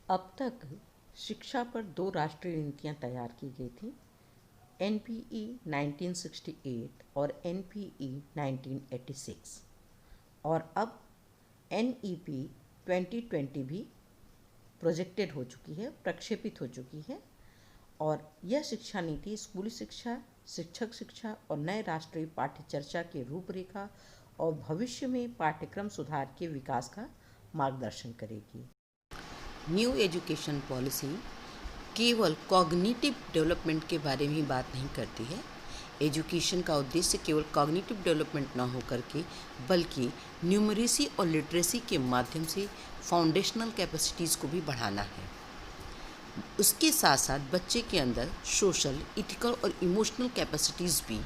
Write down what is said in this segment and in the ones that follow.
अब तक शिक्षा पर दो राष्ट्रीय नीतियाँ तैयार की गई थी, एनपीई 1968 और एनपीई 1986, और अब एनईपी 2020 भी प्रोजेक्टेड हो चुकी है, प्रक्षेपित हो चुकी है। और यह शिक्षा नीति स्कूली शिक्षा, शिक्षक शिक्षा और नए राष्ट्रीय पाठ्य चर्चा के रूपरेखा और भविष्य में पाठ्यक्रम सुधार के विकास का मार्गदर्शन करेगी। न्यू एजुकेशन पॉलिसी केवल कॉग्निटिव डेवलपमेंट के बारे में ही बात नहीं करती है। एजुकेशन का उद्देश्य केवल कॉग्निटिव डेवलपमेंट ना होकर के बल्कि न्यूमरेसी और लिटरेसी के माध्यम से फाउंडेशनल कैपेसिटीज़ को भी बढ़ाना है। उसके साथ साथ बच्चे के अंदर सोशल, इथिकल और इमोशनल कैपेसिटीज़ भी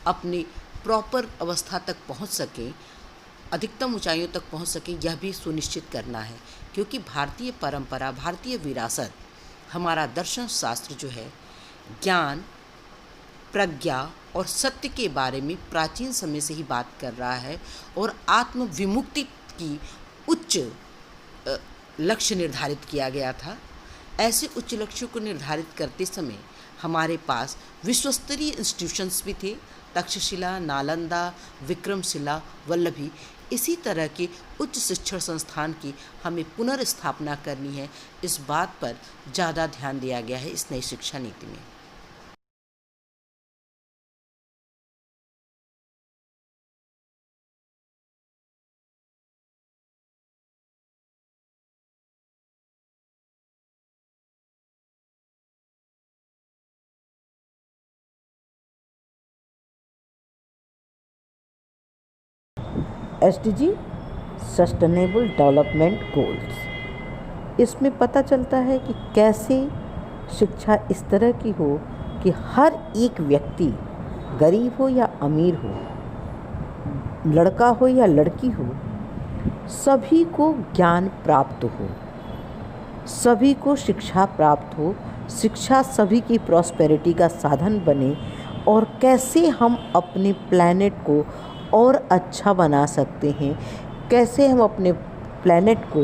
अपने प्रॉपर अवस्था तक पहुंच सके, अधिकतम ऊंचाइयों तक पहुंच सके, यह भी सुनिश्चित करना है। क्योंकि भारतीय परंपरा, भारतीय विरासत, हमारा दर्शन शास्त्र जो है ज्ञान, प्रज्ञा और सत्य के बारे में प्राचीन समय से ही बात कर रहा है और आत्म विमुक्ति की उच्च लक्ष्य निर्धारित किया गया था। ऐसे उच्च लक्ष्यों को निर्धारित करते समय हमारे पास विश्वस्तरीय इंस्टीट्यूशंस भी थे, तक्षशिला, नालंदा, विक्रमशिला, वल्लभी। इसी तरह के उच्च शिक्षण संस्थान की हमें पुनर्स्थापना करनी है। इस बात पर ज़्यादा ध्यान दिया गया है इस नई शिक्षा नीति में। एसडीजी सस्टेनेबल डेवलपमेंट गोल्स, इसमें पता चलता है कि कैसे शिक्षा इस तरह की हो कि हर एक व्यक्ति, गरीब हो या अमीर हो, लड़का हो या लड़की हो, सभी को ज्ञान प्राप्त हो, सभी को शिक्षा प्राप्त हो, शिक्षा सभी की प्रॉस्पेरिटी का साधन बने, और कैसे हम अपने प्लैनेट को और अच्छा बना सकते हैं, कैसे हम अपने प्लैनेट को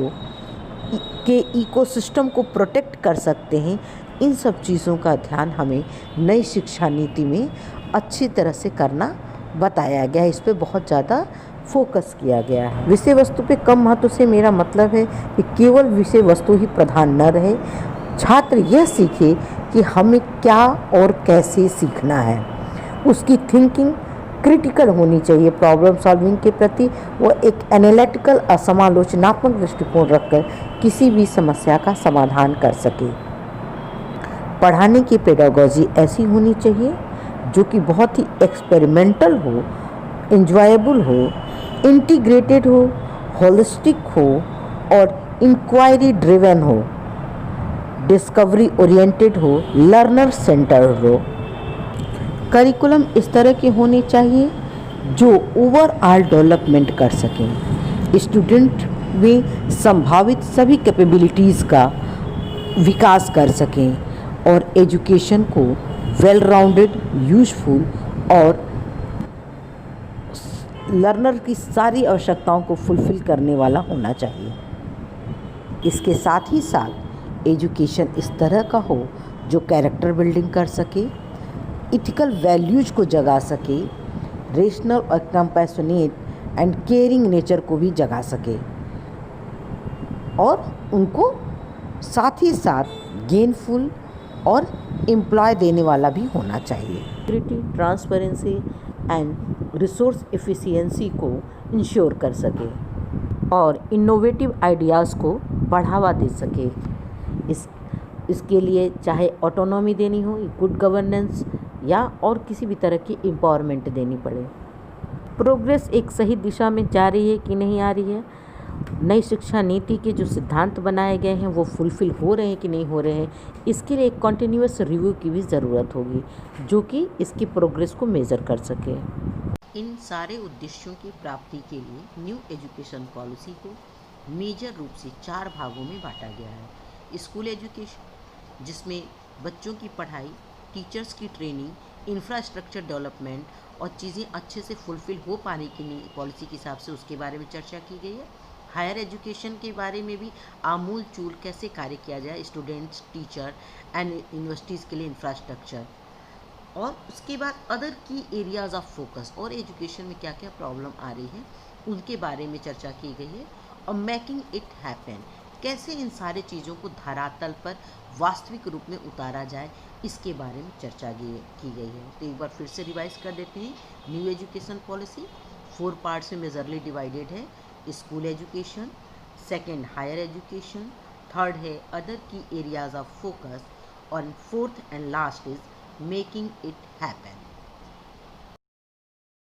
के इकोसिस्टम को प्रोटेक्ट कर सकते हैं। इन सब चीज़ों का ध्यान हमें नई शिक्षा नीति में अच्छी तरह से करना बताया गया है। इस पे बहुत ज़्यादा फोकस किया गया है। विषय वस्तु पे कम महत्व से मेरा मतलब है कि केवल विषय वस्तु ही प्रधान न रहे, छात्र यह सीखे कि हमें क्या और कैसे सीखना है। उसकी थिंकिंग क्रिटिकल होनी चाहिए, प्रॉब्लम सॉल्विंग के प्रति वो एक एनालिटिकल असमालोचनात्मक दृष्टिकोण रखकर किसी भी समस्या का समाधान कर सके। पढ़ाने की पेडागोजी ऐसी होनी चाहिए जो कि बहुत ही एक्सपेरिमेंटल हो, इंजॉयबल हो, इंटीग्रेटेड हो, होलिस्टिक हो और इंक्वायरी ड्रिवन हो, डिस्कवरी ओरिएंटेड हो, लर्नर सेंटर्ड हो। करिकुलम इस तरह के होने चाहिए जो ओवरऑल डेवलपमेंट कर सकें, स्टूडेंट में संभावित सभी कैपेबिलिटीज़ का विकास कर सकें और एजुकेशन को वेल राउंडेड, यूजफुल और लर्नर की सारी आवश्यकताओं को फुलफिल करने वाला होना चाहिए। इसके साथ ही साथ एजुकेशन इस तरह का हो जो कैरेक्टर बिल्डिंग कर सके, इथिकल वैल्यूज को जगा सके, रेशनल और कंपैशनेट एंड केयरिंग नेचर को भी जगा सके, और उनको साथ ही साथ गेनफुल और एम्प्लॉय देने वाला भी होना चाहिए। Security, transparency and resource efficiency को इंश्योर कर सके और इनोवेटिव आइडियाज़ को बढ़ावा दे सके। इसके लिए चाहे ऑटोनॉमी देनी हो, गुड गवर्नेंस या और किसी भी तरह की एम्पावरमेंट देनी पड़े। प्रोग्रेस एक सही दिशा में जा रही है कि नहीं आ रही है, नई शिक्षा नीति के जो सिद्धांत बनाए गए हैं वो फुलफिल हो रहे हैं कि नहीं हो रहे हैं, इसके लिए एक कॉन्टिन्यूअस रिव्यू की भी ज़रूरत होगी जो कि इसकी प्रोग्रेस को मेज़र कर सके। इन सारे उद्देश्यों की प्राप्ति के लिए न्यू एजुकेशन पॉलिसी को मेजर रूप से 4 भागों में बांटा गया है। स्कूल एजुकेशन, जिसमें बच्चों की पढ़ाई, टीचर्स की ट्रेनिंग, इंफ्रास्ट्रक्चर डेवलपमेंट और चीज़ें अच्छे से फुलफिल हो पाने की पॉलिसी के हिसाब से उसके बारे में चर्चा की गई है। हायर एजुकेशन के बारे में भी आमूल चूल कैसे कार्य किया जाए, स्टूडेंट्स, टीचर एंड यूनिवर्सिटीज़ के लिए इंफ्रास्ट्रक्चर, और उसके बाद other key areas of focus, और एजुकेशन में क्या क्या प्रॉब्लम आ रही है उनके बारे में चर्चा की गई है। और मेकिंग इट हैपन, कैसे इन सारे चीज़ों को धरातल पर वास्तविक रूप में उतारा जाए, इसके बारे में चर्चा की गई है। तो एक बार फिर से रिवाइज कर देते हैं। न्यू एजुकेशन पॉलिसी 4 पार्ट्स में मेजरली डिवाइडेड है। School education, second higher education, third है other key areas of focus, और fourth and last is making it happen.